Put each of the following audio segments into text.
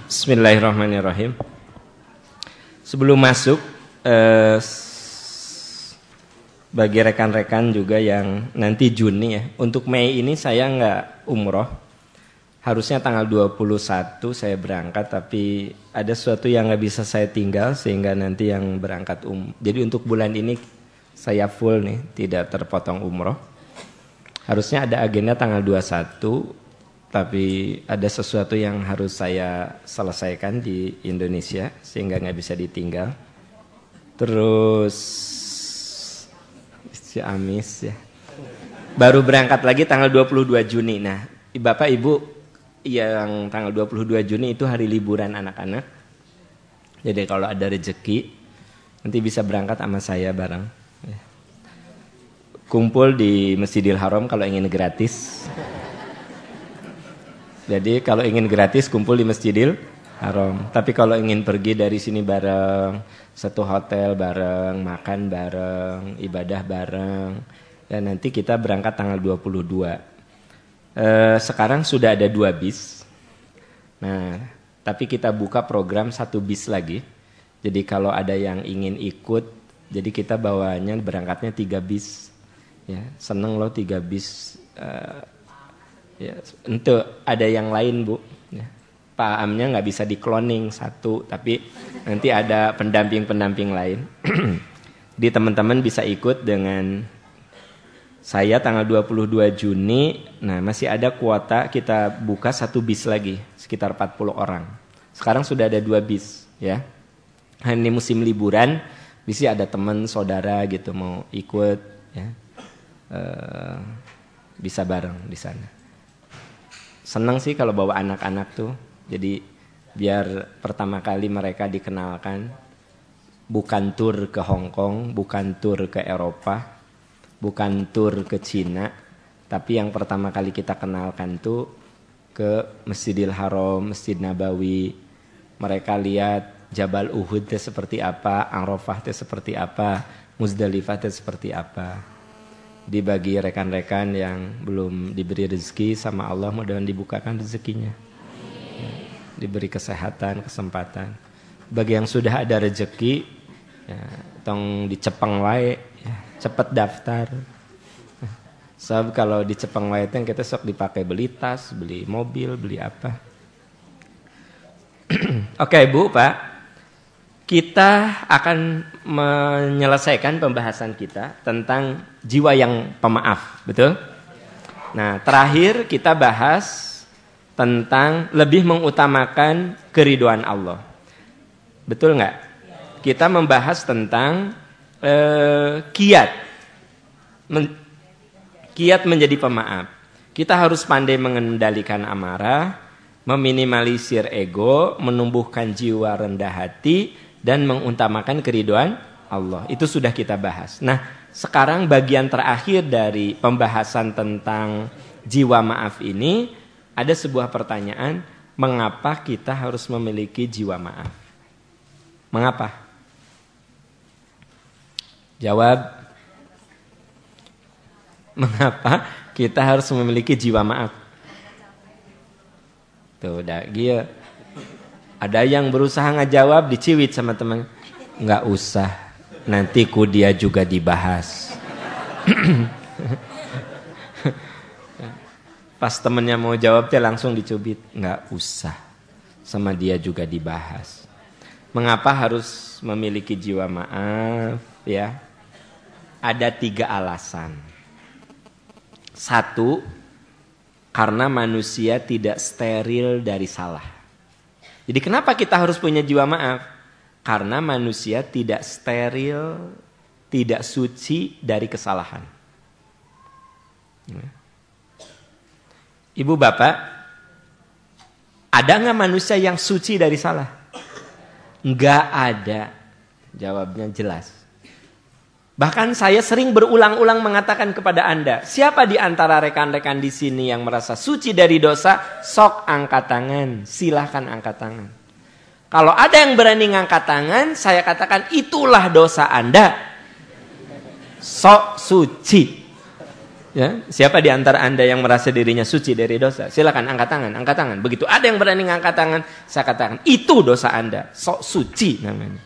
Bismillahirrahmanirrahim. Sebelum masuk, bagi rekan-rekan juga yang nanti Juni ya, untuk Mei ini saya nggak umroh. Harusnya tanggal 21 saya berangkat, tapi ada sesuatu yang nggak bisa saya tinggal sehingga nanti yang berangkat Jadi untuk bulan ini saya full nih, tidak terpotong umroh. Harusnya ada agenda tanggal 21, tapi ada sesuatu yang harus saya selesaikan di Indonesia sehingga nggak bisa ditinggal. Terus si Amis ya, baru berangkat lagi tanggal 22 Juni. Nah, Bapak Ibu yang tanggal 22 Juni itu hari liburan anak-anak. Jadi kalau ada rezeki nanti bisa berangkat sama saya bareng. Kumpul di Masjidil Haram kalau ingin gratis. Jadi kalau ingin gratis kumpul di Masjidil Haram. Tapi kalau ingin pergi dari sini bareng, satu hotel bareng, makan bareng, ibadah bareng, dan nanti kita berangkat tanggal 22. Sekarang sudah ada 2 bis. Nah, tapi kita buka program 1 bis lagi. Jadi kalau ada yang ingin ikut, jadi kita bawanya berangkatnya 3 bis. Ya, seneng loh 3 bis. Ya, untuk ada yang lain Bu ya. Pak Amnya nggak bisa di cloning 1, tapi nanti ada pendamping-pendamping lain. Di teman-teman bisa ikut dengan saya tanggal 22 Juni. Nah masih ada kuota, kita buka 1 bis lagi, sekitar 40 orang. Sekarang sudah ada 2 bis ya. Ini musim liburan, bisa ada teman, saudara gitu mau ikut ya. Bisa bareng di sana. Senang sih kalau bawa anak-anak tuh. Jadi biar pertama kali mereka dikenalkan. Bukan tur ke Hong Kong, bukan tur ke Eropa, bukan tur ke Cina. Tapi yang pertama kali kita kenalkan tuh ke Masjidil Haram, Masjid Nabawi. Mereka lihat Jabal Uhud itu seperti apa, Arafah itu seperti apa, Muzdalifah itu seperti apa. Dibagi rekan-rekan yang belum diberi rezeki sama Allah, mudah-mudahan dibukakan rezekinya. Ya, diberi kesehatan, kesempatan. Bagi yang sudah ada rezeki, ya, tong dicepeng wae, ya, cepet daftar. Sebab kalau dicepeng wae teh kita sok dipakai beli tas, beli mobil, beli apa. Oke, Bu, Pak. Kita akan menyelesaikan pembahasan kita tentang jiwa yang pemaaf, betul? Nah, terakhir kita bahas tentang lebih mengutamakan keridhaan Allah. Betul nggak? Kita membahas tentang kiat menjadi pemaaf. Kita harus pandai mengendalikan amarah, meminimalisir ego, menumbuhkan jiwa rendah hati, dan mengutamakan keridhaan Allah. Itu sudah kita bahas. Nah, sekarang bagian terakhir dari pembahasan tentang jiwa maaf ini, ada sebuah pertanyaan, mengapa kita harus memiliki jiwa maaf? Mengapa? Jawab. Mengapa kita harus memiliki jiwa maaf? Tuh, udah gitu. Ada yang berusaha ngejawab, diciwit sama teman. Nggak usah, nanti ku dia juga dibahas. Pas temennya mau jawab, dia langsung dicubit. Nggak usah, sama dia juga dibahas. Mengapa harus memiliki jiwa maaf? Ya, ada 3 alasan. 1, karena manusia tidak steril dari salah. Jadi kenapa kita harus punya jiwa maaf? Karena manusia tidak steril, tidak suci dari kesalahan. Ibu bapak, ada nggak manusia yang suci dari salah? Nggak ada. Jawabnya jelas. Bahkan saya sering berulang-ulang mengatakan kepada Anda, siapa di antara rekan-rekan di sini yang merasa suci dari dosa, sok angkat tangan, silahkan angkat tangan. Kalau ada yang berani ngangkat tangan, saya katakan itulah dosa Anda. Sok suci. Ya, siapa di antara Anda yang merasa dirinya suci dari dosa? Silakan angkat tangan, angkat tangan. Begitu ada yang berani angkat tangan, saya katakan itu dosa Anda, sok suci namanya.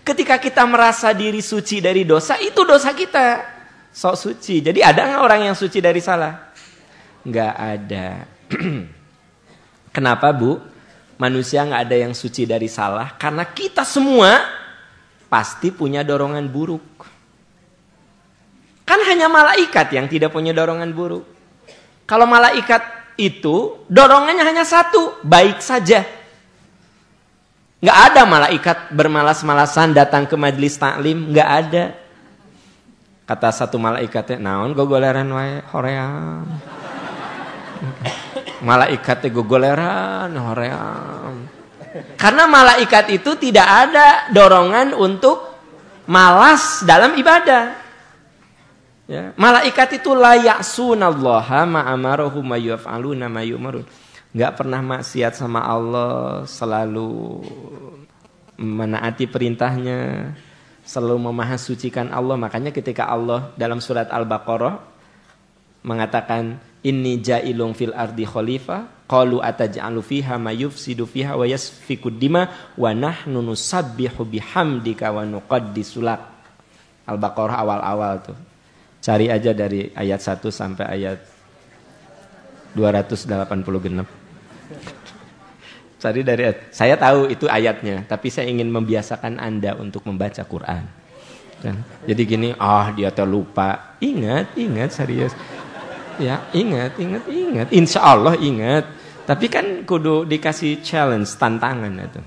Ketika kita merasa diri suci dari dosa, itu dosa kita, sok suci. Jadi ada nggak orang yang suci dari salah? Nggak ada. Kenapa Bu? Manusia nggak ada yang suci dari salah, karena kita semua pasti punya dorongan buruk. Kan hanya malaikat yang tidak punya dorongan buruk. Kalau malaikat itu dorongannya hanya satu, baik saja. Nggak ada malaikat bermalas-malasan datang ke majelis taklim, nggak ada. Kata satu malaikatnya, naon gogoleran wae hoream. Malaikatnya gogoleran hoream. Karena malaikat itu tidak ada dorongan untuk malas dalam ibadah. Ya, malaikat itu la ya'sunallaha ma amarahum wa yaf'aluna ma yu'marun. Enggak pernah maksiat sama Allah, selalu menaati perintahnya, selalu memahasucikan Allah. Makanya ketika Allah dalam surat Al-Baqarah mengatakan inni ja'ilun fil ardi khalifah, qalu ataj'alu fiha ma yufsidu fiha wa yasfikud dima wa nahnu nusabbihu bihamdika wa nuqaddisu lak. Al-Baqarah awal-awal tuh. Cari aja dari ayat 1 sampai ayat 280 genep. Cari dari ayat. Saya tahu itu ayatnya, tapi saya ingin membiasakan Anda untuk membaca Quran. Jadi gini, dia terlupa. Ingat serius. Ya, ingat. Insya Allah ingat. Tapi kan kudu dikasih challenge, tantangan itu.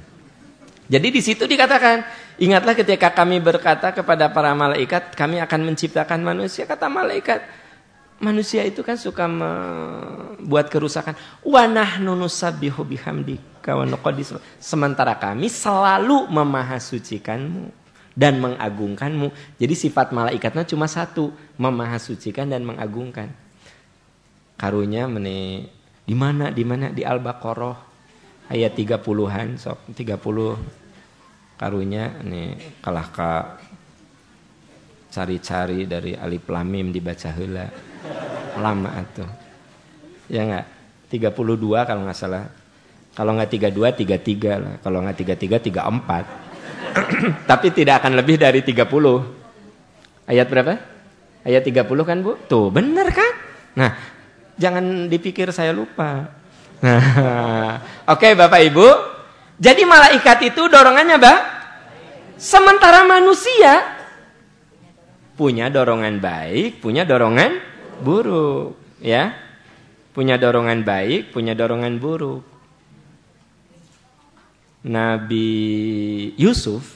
Jadi di situ dikatakan, ingatlah ketika kami berkata kepada para malaikat, kami akan menciptakan manusia. Kata malaikat, manusia itu kan suka membuat kerusakan. Wa nahnu nusabbihu bihamdika wa nuqaddis. Sementara kami selalu memahasucikanmu dan mengagungkanmu. Jadi sifat malaikatnya cuma satu, memahasucikan dan mengagungkan. Karunya di mana di Al-Baqarah ayat 30-an sok 30 karunya nih kalah ka cari-cari dari alif lam mim dibaca heula lama atuh. Ya enggak? 32 kalau enggak salah. Kalau enggak 32 33 lah. Kalau enggak 33 34. Tapi tidak akan lebih dari 30. Ayat berapa? Ayat 30 kan, Bu? Tuh, benar kan? Nah, jangan dipikir saya lupa. Nah, oke Bapak Ibu. Jadi malaikat itu dorongannya apa? Sementara manusia punya dorongan baik, punya dorongan buruk, ya. Punya dorongan baik, punya dorongan buruk. Nabi Yusuf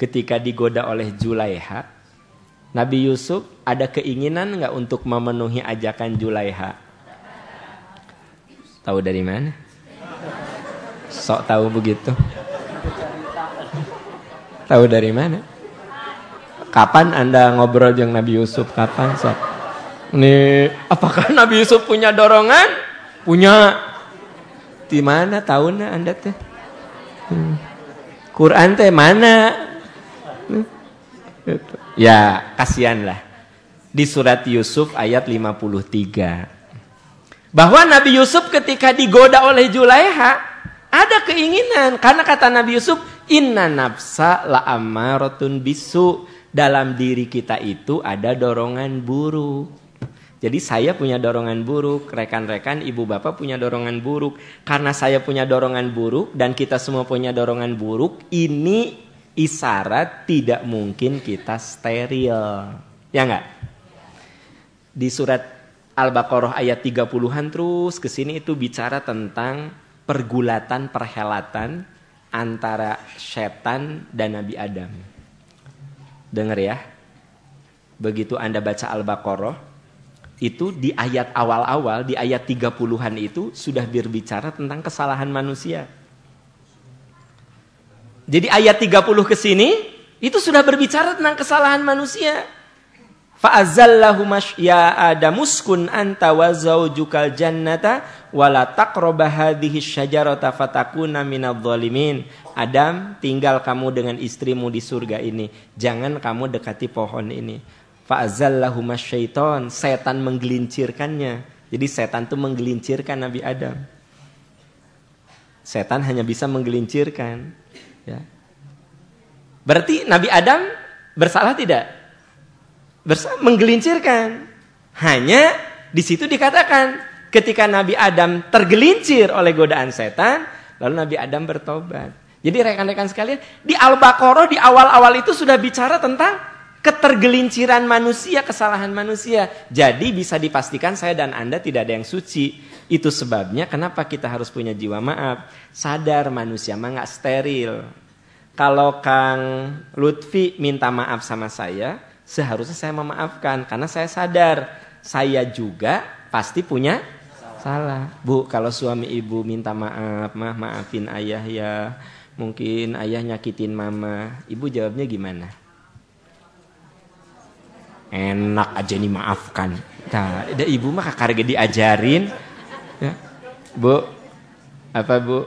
ketika digoda oleh Zulaiha, Nabi Yusuf ada keinginan enggak untuk memenuhi ajakan Zulaiha? Tahu dari mana? Sok tahu begitu. Tahu dari mana? Kapan Anda ngobrol dengan Nabi Yusuf? Kapan sok? Nih, apakah Nabi Yusuf punya dorongan? Punya. Di mana tahunnya Anda teh? Quran teh mana? Ya, kasihanlah. Di surat Yusuf ayat 53. Bahwa Nabi Yusuf ketika digoda oleh Zulaiha ada keinginan, karena kata Nabi Yusuf, inna nafsa la ammaratun bisu, dalam diri kita itu ada dorongan buruk. Jadi saya punya dorongan buruk, rekan-rekan ibu bapak punya dorongan buruk. Karena saya punya dorongan buruk dan kita semua punya dorongan buruk, ini isyarat tidak mungkin kita steril. Ya enggak? Di surat Al-Baqarah ayat 30-an terus kesini itu bicara tentang pergulatan, perhelatan antara setan dan Nabi Adam. Dengar ya. Begitu Anda baca Al-Baqarah, itu di ayat awal-awal, di ayat 30-an itu sudah berbicara tentang kesalahan manusia. Jadi ayat 30 ke sini itu sudah berbicara tentang kesalahan manusia. Fa'azallahum ya adamuskun anta wa zaujukal jannata wala taqraba hadhihi syajarata fatakuna minadh dhalimin. Adam, tinggal kamu dengan istrimu di surga ini. Jangan kamu dekati pohon ini. Fa'azallahumas syaiton, setan menggelincirkannya. Jadi setan tuh menggelincirkan Nabi Adam. Setan hanya bisa menggelincirkan, ya. Berarti Nabi Adam bersalah tidak? Menggelincirkan. Hanya di situ dikatakan ketika Nabi Adam tergelincir oleh godaan setan, lalu Nabi Adam bertobat. Jadi rekan-rekan sekalian, di Al-Baqarah di awal-awal itu sudah bicara tentang ketergelinciran manusia, kesalahan manusia. Jadi bisa dipastikan saya dan Anda tidak ada yang suci. Itu sebabnya kenapa kita harus punya jiwa maaf. Sadar manusia mah nggak steril. Kalau Kang Lutfi minta maaf sama saya, seharusnya saya memaafkan. Karena saya sadar, saya juga pasti punya salah. Bu, kalau suami ibu minta maaf, maafin ayah ya. Mungkin ayah nyakitin mama. Ibu jawabnya gimana? Enak aja nih maafkan. Nah, ada ibu mah kakarge diajarin. Ya. Bu, apa bu?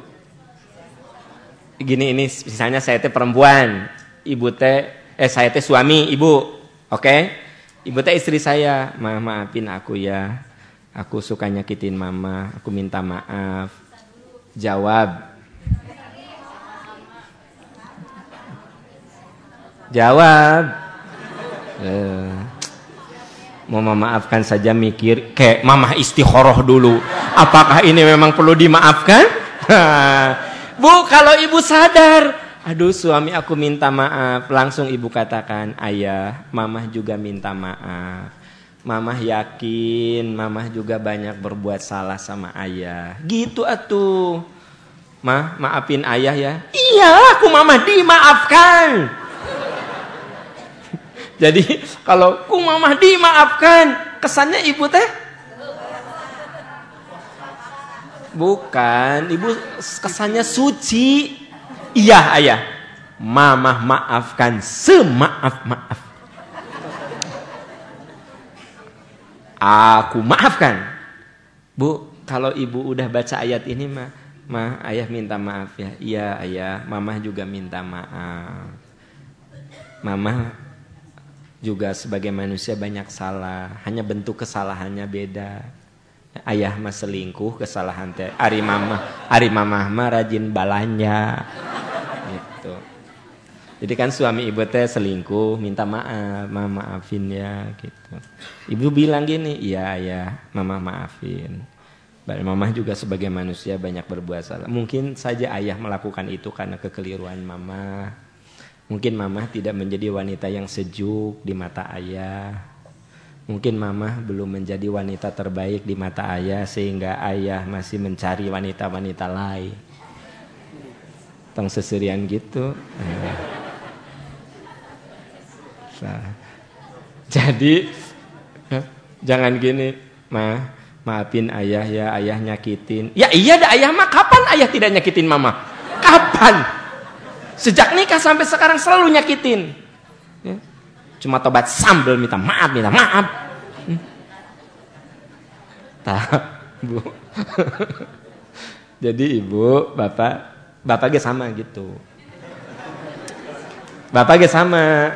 Gini ini misalnya saya teh perempuan, ibu teh saya teh suami ibu, oke? Ibu teh istri saya, maafin aku ya. Aku suka nyakitin mama, aku minta maaf. Jawab. Jawab. Mau memaafkan saja mikir kayak mamah istikharah dulu. Apakah ini memang perlu dimaafkan? Bu, kalau ibu sadar, aduh suami aku minta maaf, langsung ibu katakan, ayah, mamah juga minta maaf. Mamah yakin, mamah juga banyak berbuat salah sama ayah. Gitu atuh. Mah, maafin ayah ya. Iya, aku mamah dimaafkan. Jadi kalau ku mamah dimaafkan, kesannya ibu teh bukan, ibu kesannya suci. Iya ayah, mamah maafkan semaaf-maaf. Aku maafkan. Bu, kalau ibu udah baca ayat ini mah ayah minta maaf ya. Iya ayah, mamah juga minta maaf. Mamah juga sebagai manusia banyak salah, hanya bentuk kesalahannya beda. Ayah mah selingkuh, kesalahan teh ari mamah mah rajin balanya. Gitu. Jadi kan suami ibu teh selingkuh, minta maaf, maafin ya gitu. Ibu bilang gini, iya ya, mama maafin. Mama juga sebagai manusia banyak berbuat salah. Mungkin saja ayah melakukan itu karena kekeliruan mama. Mungkin mama tidak menjadi wanita yang sejuk di mata ayah. Mungkin mama belum menjadi wanita terbaik di mata ayah sehingga ayah masih mencari wanita-wanita lain. Tong seserian gitu. Jadi jangan gini, maafin ayah ya, ayah nyakitin. Ya iya dah ayah mah, kapan ayah tidak nyakitin mama? Kapan? Sejak nikah sampai sekarang selalu nyakitin. Ya. Cuma tobat sambil minta maaf. Bu. Jadi ibu, bapak sama gitu. Bapak sama.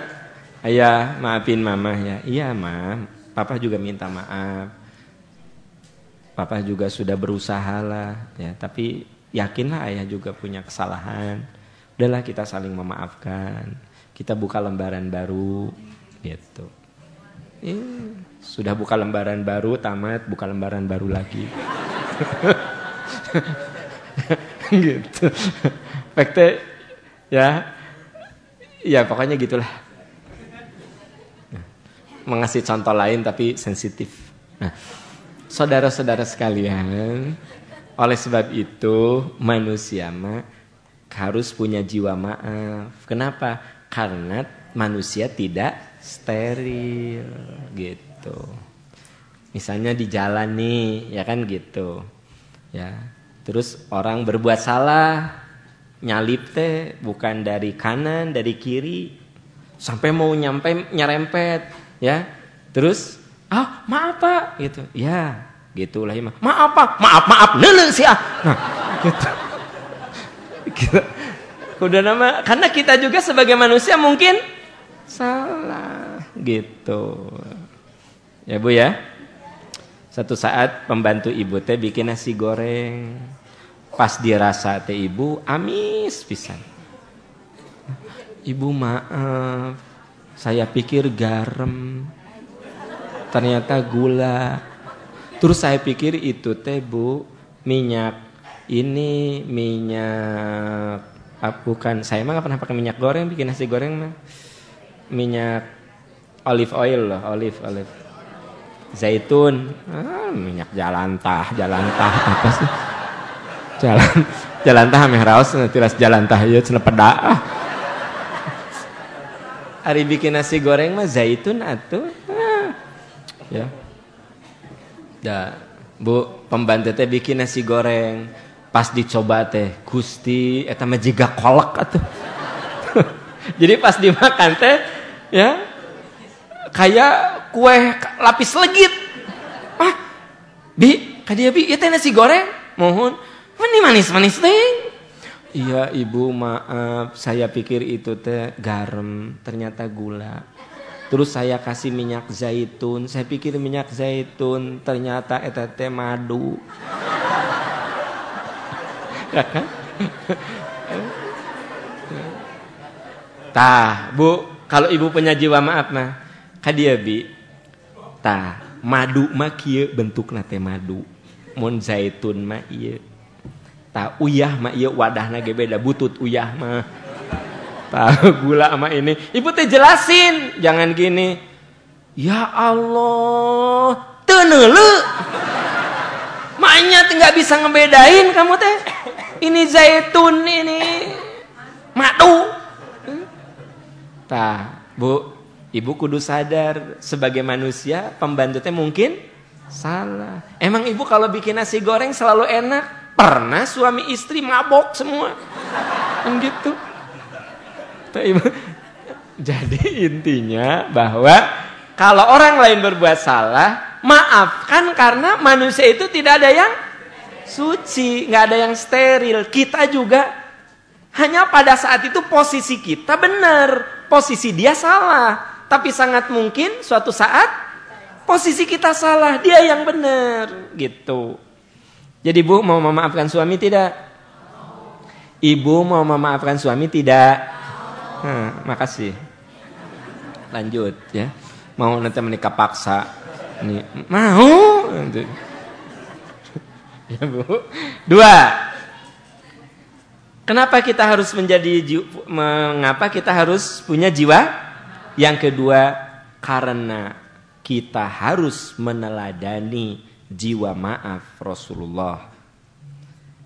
Ayah maafin mama ya. Iya mam, papa juga minta maaf. Papa juga sudah berusaha lah. Ya, tapi yakinlah ayah juga punya kesalahan. Udahlah kita saling memaafkan. Kita buka lembaran baru gitu. Sudah buka lembaran baru, tamat, buka lembaran baru lagi. Gitu. Fakta ya. Ya pokoknya gitulah. Mengasih contoh lain tapi sensitif. Nah, saudara-saudara sekalian, oleh sebab itu manusia mah harus punya jiwa maaf. Kenapa? Karena manusia tidak steril gitu. Misalnya di jalan nih, ya kan gitu. Ya. Terus orang berbuat salah, nyalip teh bukan dari kanan, dari kiri, sampai mau nyerempet, ya. Terus, maaf Pak, gitu. Ya, gitulah ya. Maaf Pak, maaf, neuleuh sih ah. Nah, gitu. Udah nama, karena kita juga sebagai manusia mungkin salah. gitu. Ya Bu ya. Satu saat pembantu ibu teh bikin nasi goreng. Pas dirasa teh ibu amis pisan. Ibu maaf, saya pikir garam, ternyata gula. Terus saya pikir itu teh Bu minyak ini minyak bukan, saya mah gak pernah pakai minyak goreng bikin nasi goreng mah. Minyak olive oil loh, olive zaitun, minyak jalantah apa sih? Jalantah ameh raos tilas jalantah ieu cenah peda. Ari bikin nasi goreng mah zaitun atuh. Ya. Da, Bu, pembantu teh bikin nasi goreng. Pas dicoba teh, Gusti eta mah jiga kolak atuh. Jadi pas dimakan teh ya kayak kue lapis legit. Bi, kadia Bi, ieu teh nasi goreng. Mohon. Ini manis-manis teh. Iya ibu maaf, saya pikir itu teh garam, ternyata gula. Terus saya kasih minyak zaitun, saya pikir minyak zaitun, ternyata eta teh madu. Ya kan? Tah, Bu, kalau ibu punya jiwa maaf mah, kadia Bi. Tah, madu mah kieu bentukna teh madu. Mun zaitun mah ieu. Tah uyah mah ieu wadahna ge beda, butut uyah mah. Tah gula sama ini. Ibu teh jelasin, jangan gini. Ya Allah, teu neuleu. Maknya teh enggak bisa ngebedain kamu teh. Ini zaitun, ini madu. Tah, Bu, ibu kudu sadar sebagai manusia pembantu teh mungkin salah. Emang ibu kalau bikin nasi goreng selalu enak? Pernah suami istri mabok semua kan gitu. Jadi intinya bahwa kalau orang lain berbuat salah, maafkan karena manusia itu tidak ada yang suci, nggak ada yang steril. Kita juga hanya pada saat itu posisi kita benar, posisi dia salah. Tapi sangat mungkin suatu saat posisi kita salah, dia yang benar gitu. Jadi Bu mau memaafkan suami tidak? Ibu mau memaafkan suami tidak? Makasih. Lanjut ya. Mau nanti menikah paksa? Nih, mau? Ya Bu. 2. Kenapa kita harus mengapa kita harus punya jiwa? Yang kedua, karena kita harus meneladani jiwa maaf Rasulullah.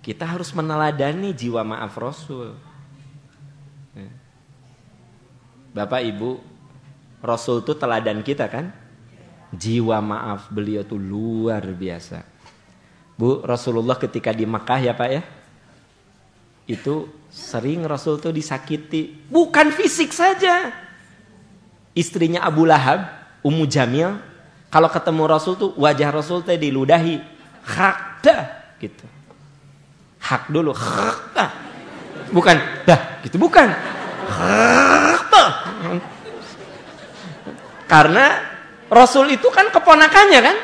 Kita harus meneladani jiwa maaf Rasul. Bapak Ibu, Rasul itu teladan kita kan? Jiwa maaf beliau tuh luar biasa. Bu, Rasulullah ketika di Makkah ya Pak ya, itu sering Rasul tuh disakiti. Bukan fisik saja. Istrinya Abu Lahab, Ummu Jamil, kalau ketemu Rasul tuh wajah Rasul teh diludahi. Hak dah gitu. Hak dulu, hak dah. Bukan dah gitu, bukan. Hak dah. Karena Rasul itu kan keponakannya kan?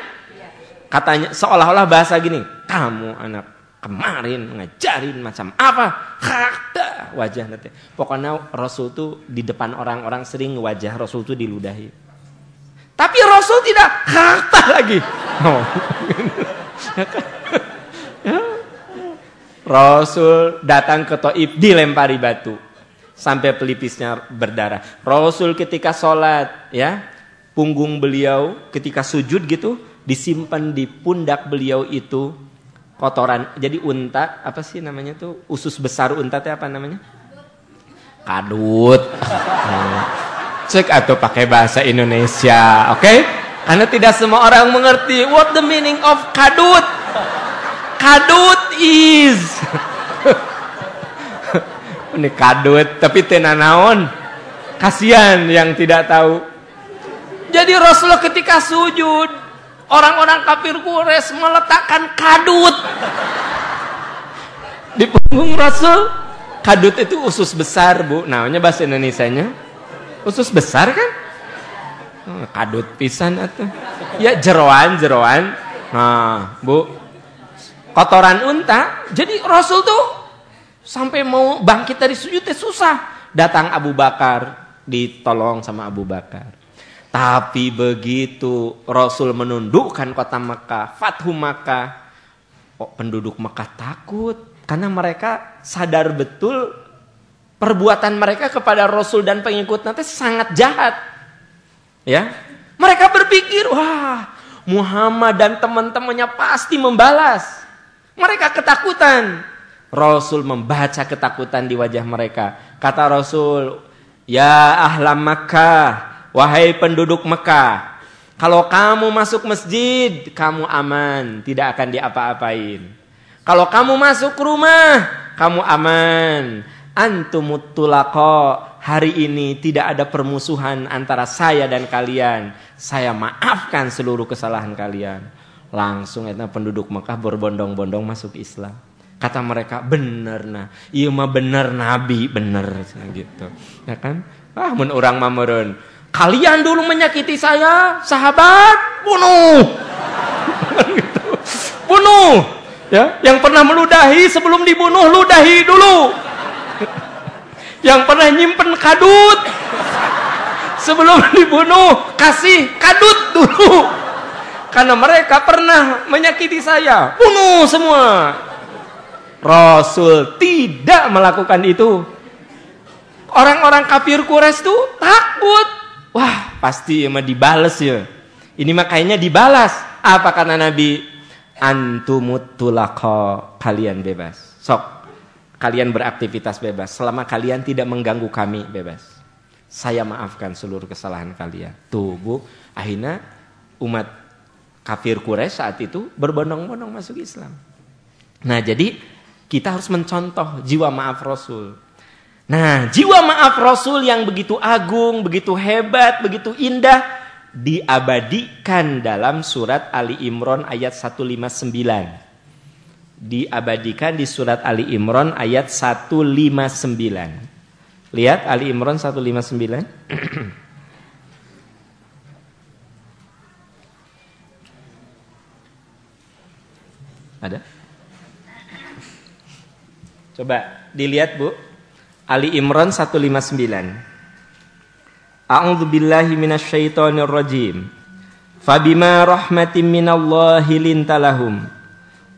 Katanya seolah-olah bahasa gini, kamu anak kemarin ngajarin macam apa? Hak dah wajah nanti. Pokoknya Rasul tuh di depan orang-orang sering wajah Rasul tuh diludahi. Tapi Rasul tidak harta lagi. Oh. Rasul datang ke Thaif dilempari batu sampai pelipisnya berdarah. Rasul ketika sholat ya, punggung beliau ketika sujud gitu disimpan di pundak beliau itu kotoran. Jadi unta apa sih namanya tuh, usus besar unta teh apa namanya? Kadut. Cek atau pakai bahasa Indonesia, oke? Okay? Karena tidak semua orang mengerti what the meaning of kadut. Kadut is ini kadut tapi tenanaon. Kasihan yang tidak tahu. Jadi Rasulullah ketika sujud, orang-orang kafir Quraisy meletakkan kadut di punggung Rasul. Kadut itu usus besar Bu, namanya bahasa Indonesianya usus besar kan? Kadut pisan atuh. Ya jeroan. Nah, Bu, kotoran unta. Jadi Rasul tuh sampai mau bangkit dari sujud susah. Datang Abu Bakar, ditolong sama Abu Bakar. Tapi begitu Rasul menundukkan kota Mekah, Fathu Makkah, penduduk Mekah takut karena mereka sadar betul perbuatan mereka kepada Rasul dan pengikut nanti sangat jahat. Ya, mereka berpikir, wah, Muhammad dan teman-temannya pasti membalas. Mereka ketakutan. Rasul membaca ketakutan di wajah mereka. Kata Rasul, ya ahlam Makkah, wahai penduduk Mekah, kalau kamu masuk masjid, kamu aman, tidak akan diapa-apain. Kalau kamu masuk rumah, kamu aman. Antumut tulaqa, hari ini tidak ada permusuhan antara saya dan kalian. Saya maafkan seluruh kesalahan kalian. Langsung penduduk Mekah berbondong-bondong masuk Islam. Kata mereka, bener nah, iya mah bener Nabi, bener gitu. Ya kan? Mun urang mah meureun. Kalian dulu menyakiti saya, sahabat, bunuh. Gitu. Bunuh. Ya, yang pernah meludahi sebelum dibunuh, ludahi dulu. Yang pernah nyimpen kadut sebelum dibunuh, kasih kadut dulu. Karena mereka pernah menyakiti saya, bunuh semua. Rasul tidak melakukan itu. Orang-orang kafir Quraisy tuh takut. Wah, pasti emang dibales ya. Ini makanya dibalas. Apa kata Nabi? Antumut tulaqa, kalian bebas. Sok, kalian beraktivitas bebas. Selama kalian tidak mengganggu kami, bebas. Saya maafkan seluruh kesalahan kalian. Tuh Bu, akhirnya umat kafir Quraisy saat itu berbondong-bondong masuk Islam. Nah jadi kita harus mencontoh jiwa maaf Rasul. Nah, jiwa maaf Rasul yang begitu agung, begitu hebat, begitu indah diabadikan dalam surat Ali Imran ayat 159. Diabadikan di surat Ali Imran ayat 159. Lihat Ali Imran 159. Ada? Coba dilihat Bu. Ali Imran 159. A'udzu billahi minasyaitonir rajim. Fabima rahmatin minallahi lintalahum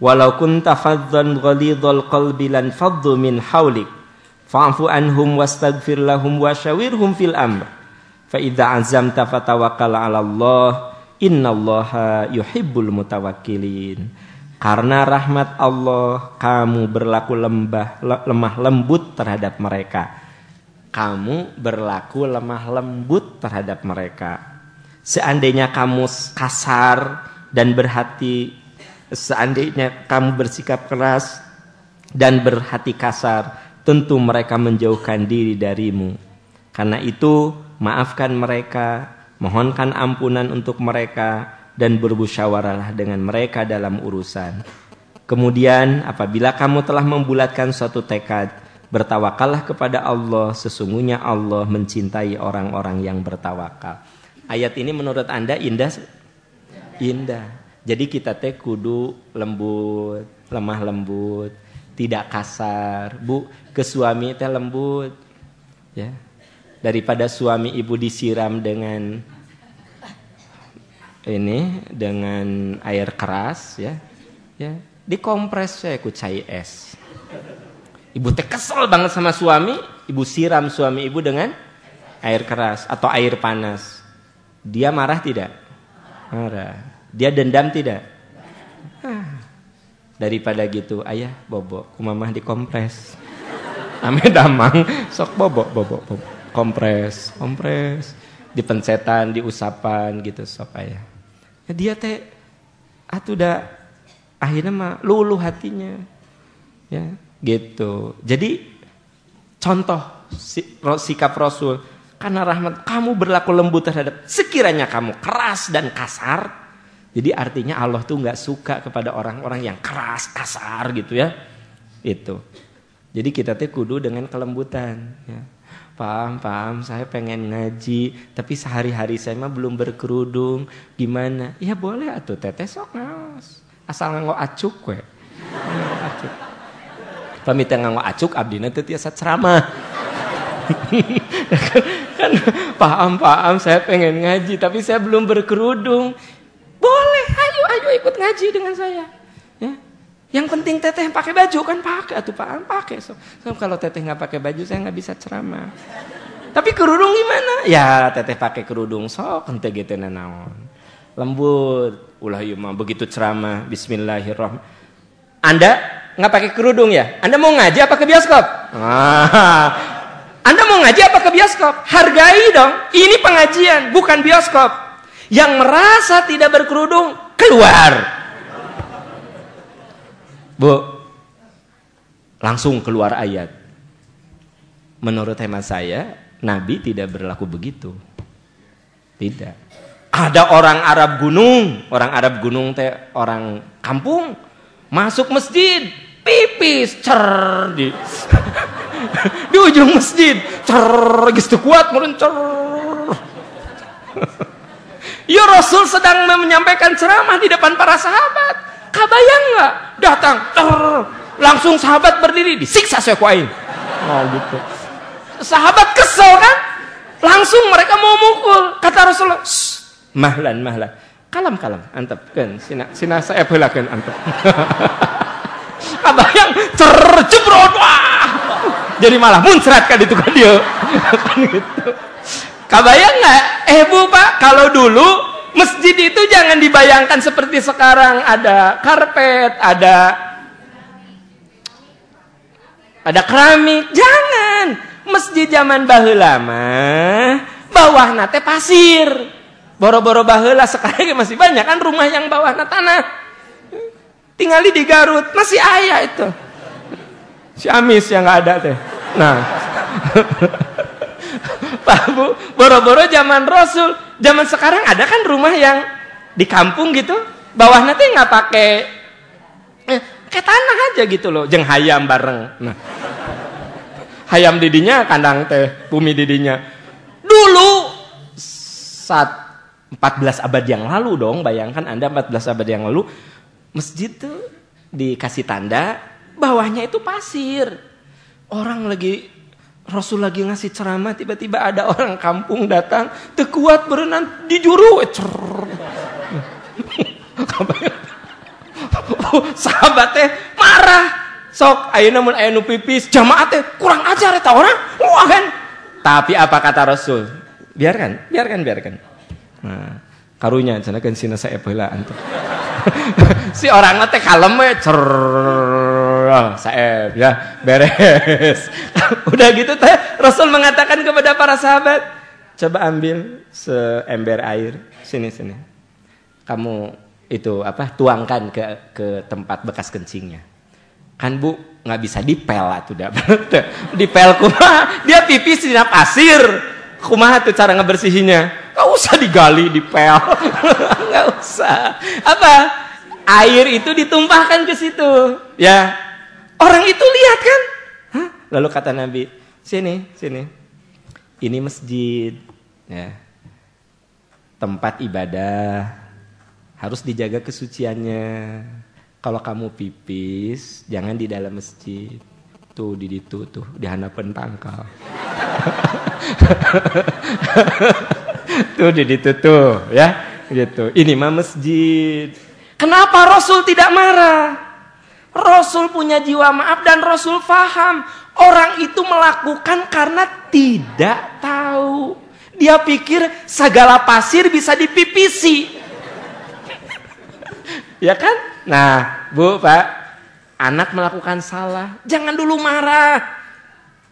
walau kunta faddan ghalidhal qalbi lan faddu min haulik fa'fu anhum wastaghfir lahum wasyawirhum fil amr fa idza azamta fatawakkal 'ala Allah innallaha yuhibbul mutawakkilin. Karena rahmat Allah, kamu berlaku lemah lembut terhadap mereka. Kamu berlaku lemah lembut terhadap mereka. Seandainya kamu kasar dan seandainya kamu bersikap keras dan berhati kasar, tentu mereka menjauhkan diri darimu. Karena itu, maafkan mereka, mohonkan ampunan untuk mereka, dan bermusyawarahlah dengan mereka dalam urusan. Kemudian apabila kamu telah membulatkan suatu tekad, bertawakallah kepada Allah, sesungguhnya Allah mencintai orang-orang yang bertawakal. Ayat ini menurut Anda indah? Indah. Jadi kita kudu lembut, lemah lembut, tidak kasar. Bu, ke suami lembut. Ya. Daripada suami ibu disiram dengan dengan air keras ya dikompres saya ku cai es. Ibu kesel banget sama suami, ibu siram suami ibu dengan air keras atau air panas. Dia marah tidak? Marah. Dia dendam tidak? Daripada gitu, ayah bobo ku mamah dikompres. Ame damang sok bobo kompres dipencetan, diusapan gitu sok ayah. Ya, dia udah akhirnya mah luluh hatinya. Ya, gitu. Jadi contoh sikap Rasul, karena rahmat kamu berlaku lembut terhadap, sekiranya kamu keras dan kasar. Jadi artinya Allah tuh nggak suka kepada orang-orang yang keras, kasar gitu ya. Itu. Jadi kita teh kudu dengan kelembutan. Ya. Paham, saya pengen ngaji, tapi sehari-hari saya mah belum berkerudung. Gimana? Ya boleh atuh teteh sok ngaos. Asal nganggo acuk we. Acuk. Pamit nganggo acuk abdina teu tiasa ceramah. Kan paham, saya pengen ngaji tapi saya belum berkerudung. Boleh, ayo ikut ngaji dengan saya. Ya. Yang penting teteh pakai baju kan pakai atuh pakai. So, kalau teteh nggak pakai baju saya nggak bisa ceramah. Tapi kerudung gimana? Ya teteh pakai kerudung sok henteu gitu naon. Lembut. Ulah ieu mah begitu ceramah bismillahirrahmanirrahim. Anda nggak pakai kerudung ya? Anda mau ngaji apa ke bioskop? Anda mau ngaji apa ke bioskop? Hargai dong. Ini pengajian, bukan bioskop. Yang merasa tidak berkerudung, keluar. Bu, langsung keluar ayat. Menurut hemat saya, Nabi tidak berlaku begitu. Tidak. Ada orang Arab gunung teh orang kampung, masuk masjid, pipis, di ujung masjid, gitu kuat, murun Ya Rasul sedang menyampaikan ceramah di depan para sahabat. Kabayang nggak? Datang, langsung sahabat berdiri, disiksa sekuain. Oh gitu. Sahabat kesel kan? Langsung mereka mau mukul. Kata Rasulullah, mahlan. Kalam, antep kan. Sina saya belakan antep. Kabayang, jebrot, wah. Jadi malah muncrat kan itu kan dia. Kan gitu. Kabayang nggak? Bu Pak, kalau dulu masjid itu jangan dibayangkan seperti sekarang ada karpet, ada keramik. Jangan. Masjid zaman baheula mah bawahna teh pasir. Boro-boro baheula sekarang masih banyak kan rumah yang bawahna tanah. Tinggali di Garut masih aya itu. Si Amis yang nggak ada teh. Nah. Pak Bu, boro-boro zaman Rasul, zaman sekarang ada kan rumah yang di kampung gitu, bawahnya teh nggak pakai kayak tanah aja gitu loh, jeung hayam bareng. Nah, hayam didinya, kandang teh, bumi didinya. Dulu 14 abad yang lalu dong, bayangkan Anda 14 abad yang lalu, masjid tuh dikasih tanda, bawahnya itu pasir. Orang Rasul lagi ngasih ceramah, tiba-tiba ada orang kampung datang, tekuat berenang di juru. Sahabat teh marah. Sok ayeuna mun aya nu pipis, jamaah teh kurang ajar eta orang. Wah kan. Tapi apa kata Rasul? Biarkan. Nah, karunya cenah sina sae heula antu. Si orang teh kalem we saeb ya beres. Udah gitu teh Rasul mengatakan kepada para sahabat, coba ambil seember air, sini. Kamu itu tuangkan ke tempat bekas kencingnya. Kan Bu nggak bisa dipel atuh dah. Dipel kumaha? Dia pipis di pasir. Kumaha tuh cara ngebersihinnya? Nggak usah digali, dipel. Nggak usah. Air itu ditumpahkan ke situ. Ya. Orang itu lihat kan? Hah? Lalu kata Nabi, sini. Ini masjid. Ya. Tempat ibadah. Harus dijaga kesuciannya. Kalau kamu pipis, jangan di dalam masjid. Tuh, di hadapan tangkal. Tuh, ya. Gitu. Ini mah masjid. Kenapa Rasul tidak marah? Rasul punya jiwa maaf dan Rasul faham orang itu melakukan karena tidak tahu. Dia pikir segala pasir bisa dipipisi. Ya kan? Nah, Bu, Pak, anak melakukan salah, jangan dulu marah.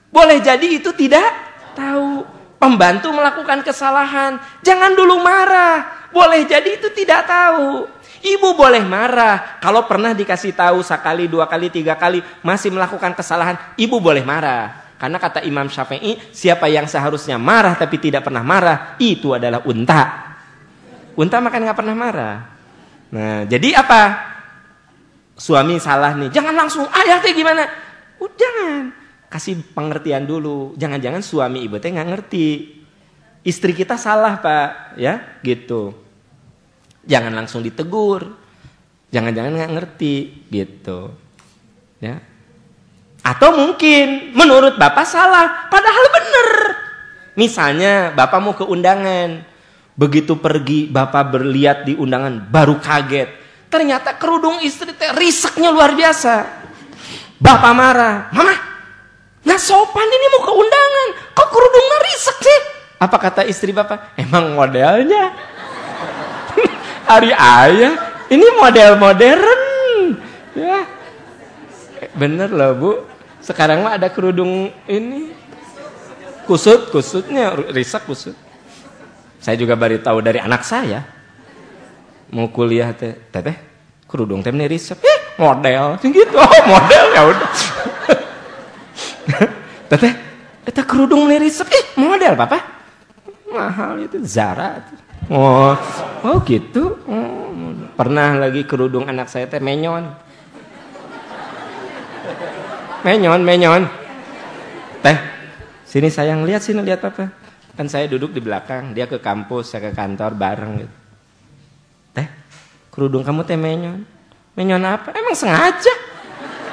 Boleh jadi itu tidak tahu. Pembantu melakukan kesalahan, jangan dulu marah. Boleh jadi itu tidak tahu. Ibu boleh marah kalau pernah dikasih tahu sekali, 2 kali, 3 kali masih melakukan kesalahan, ibu boleh marah. Karena kata Imam Syafi'i, siapa yang seharusnya marah tapi tidak pernah marah, itu adalah unta. Unta makan nggak pernah marah. Nah, jadi apa? Suami salah nih, jangan langsung ayah teh gimana? Jangan. Kasih pengertian dulu. Jangan-jangan suami ibu teh nggak ngerti. Istri kita salah Pak, ya gitu. Jangan langsung ditegur. Jangan-jangan nggak ngerti, gitu. Ya. Atau mungkin menurut Bapak salah, padahal bener. Misalnya Bapak mau ke undangan. Begitu pergi Bapak berlihat di undangan baru kaget. Ternyata kerudung istri teh riseknya luar biasa. Bapak marah, "Mama, nggak sopan ini mau ke undangan. Kok kerudungnya risek sih?" Apa kata istri Bapak? "Emang modelnya." Hari ayah, ini model modern. Ya. Bener loh Bu. Sekarang mah ada kerudung ini. Kusutnya risek kusut. Saya juga baru tahu dari anak saya. Mau kuliah teteh, kerudung teh risep. Model, gitu. Oh, model ya udah. Teteh, eta kerudung risep. Model Papa. Mahal itu Zara. Oh gitu. Pernah lagi kerudung anak saya teh menyon. Menyon. Teh, sini sayang, lihat Papa. Kan saya duduk di belakang, dia ke kampus, saya ke kantor bareng gitu. Teh, kerudung kamu teh menyon. Menyon apa? Emang sengaja.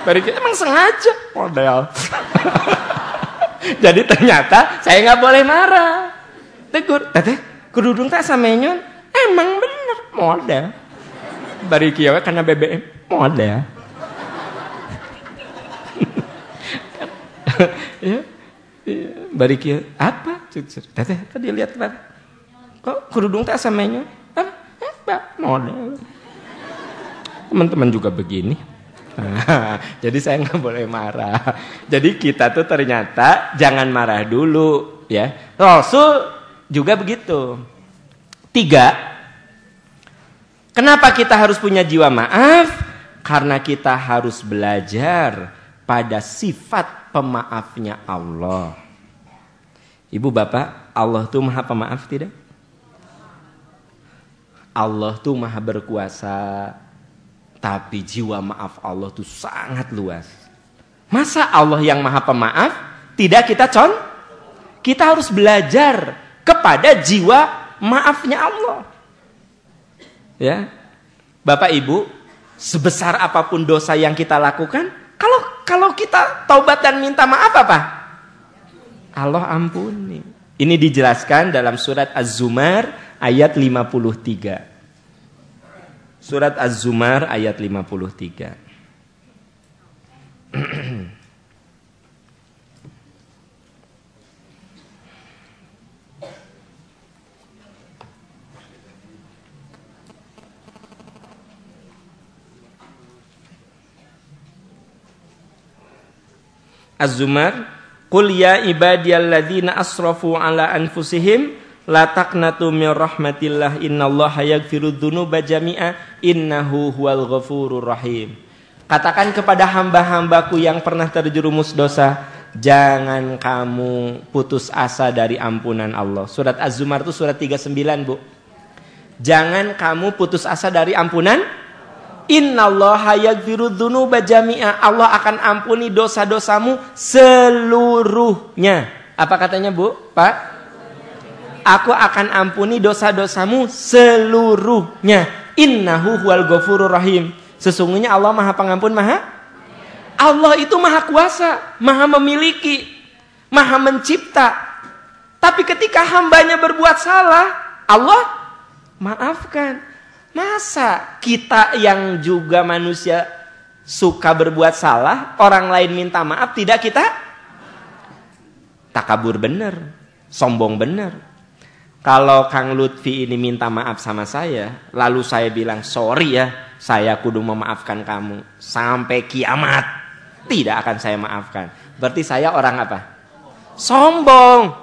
Emang sengaja. Model. Jadi ternyata saya nggak boleh marah. Tegur, teh, kerudung teh asa menyon. Emang bener, model. Bari kieu karena BBM, model. Ya. Bari kieu apa? Teteh tadi lihat Pak. Kok kerudung teh asa menyon? Apa? Model. Teman-teman juga begini. Jadi saya nggak boleh marah. Jadi kita tuh ternyata jangan marah dulu, ya. Rasul juga begitu. 3. Kenapa kita harus punya jiwa maaf? Karena kita harus belajar pada sifat pemaafnya Allah. Ibu bapak, Allah tuh maha pemaaf tidak? Allah tuh maha berkuasa, tapi jiwa maaf Allah tuh sangat luas. Masa Allah yang maha pemaaf tidak kita Kita harus belajar kepada jiwa maafnya Allah. Ya, Bapak Ibu, sebesar apapun dosa yang kita lakukan, kalau kita taubat dan minta maaf apa? Allah ampuni. Ini dijelaskan dalam surat Az-Zumar ayat 53. Surat Az-Zumar ayat 53. Az-Zumar, qul ya ibadiyalladzina asrafu ala anfusihim la taqnatu mir rahmatillah innallaha yaghfirudz dzunuba jami'a innahu huwal ghafurur rahim. Katakan kepada hamba-hambaku yang pernah terjerumus dosa, jangan kamu putus asa dari ampunan Allah. Surat Az-Zumar itu surat 39, Bu. Jangan kamu putus asa dari ampunan Innallaha yaghfirudz dzunuba jami'a. Allah akan ampuni dosa-dosamu seluruhnya. Apa katanya, Bu? Pak? Aku akan ampuni dosa-dosamu seluruhnya. Innahu huwal ghafurur rahim. Sesungguhnya Allah Maha Pengampun, Allah itu Maha Kuasa, Maha Memiliki, Maha Mencipta. Tapi ketika hambanya berbuat salah, Allah maafkan. Masa kita yang juga manusia suka berbuat salah, orang lain minta maaf, tidak kita? Takabur bener, sombong bener. Kalau Kang Lutfi ini minta maaf sama saya, lalu saya bilang sorry ya, saya kudu memaafkan kamu. Sampai kiamat tidak akan saya maafkan. Berarti saya orang apa? Sombong.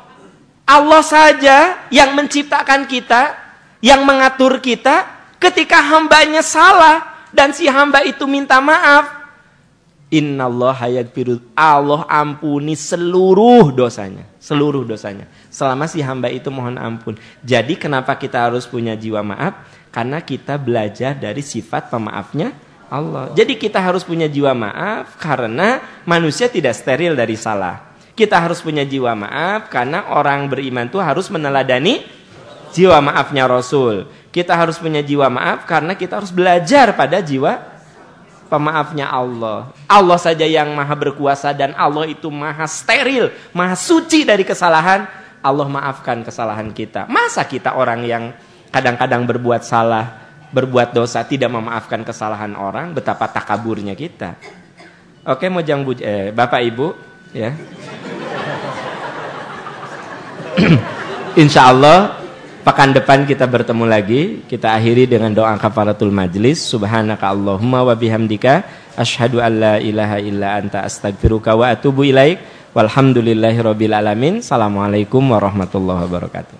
Allah saja yang menciptakan kita, yang mengatur kita. Ketika hambanya salah dan si hamba itu minta maaf, innallaha yaghfiru, Allah ampuni seluruh dosanya, selama si hamba itu mohon ampun. Jadi kenapa kita harus punya jiwa maaf? Karena kita belajar dari sifat pemaafnya Allah. Jadi kita harus punya jiwa maaf karena manusia tidak steril dari salah. Kita harus punya jiwa maaf karena orang beriman itu harus meneladani jiwa maafnya Rasul. Kita harus punya jiwa maaf karena kita harus belajar pada jiwa pemaafnya Allah. Allah saja yang maha berkuasa dan Allah itu maha steril, maha suci dari kesalahan. Allah maafkan kesalahan kita. Masa kita orang yang kadang-kadang berbuat salah, berbuat dosa, tidak memaafkan kesalahan orang? Betapa takaburnya kita. Oke, Mojang Bapak Ibu, ya. Insya Allah pekan depan kita bertemu lagi. Kita akhiri dengan doa kafaratul majlis. Subhanaka Allahumma wa bihamdika asyhadu an la ilaha illa anta astaghfiruka wa atubu ilaik. Walhamdulillahirabbil alamin. Assalamualaikum warahmatullahi wabarakatuh.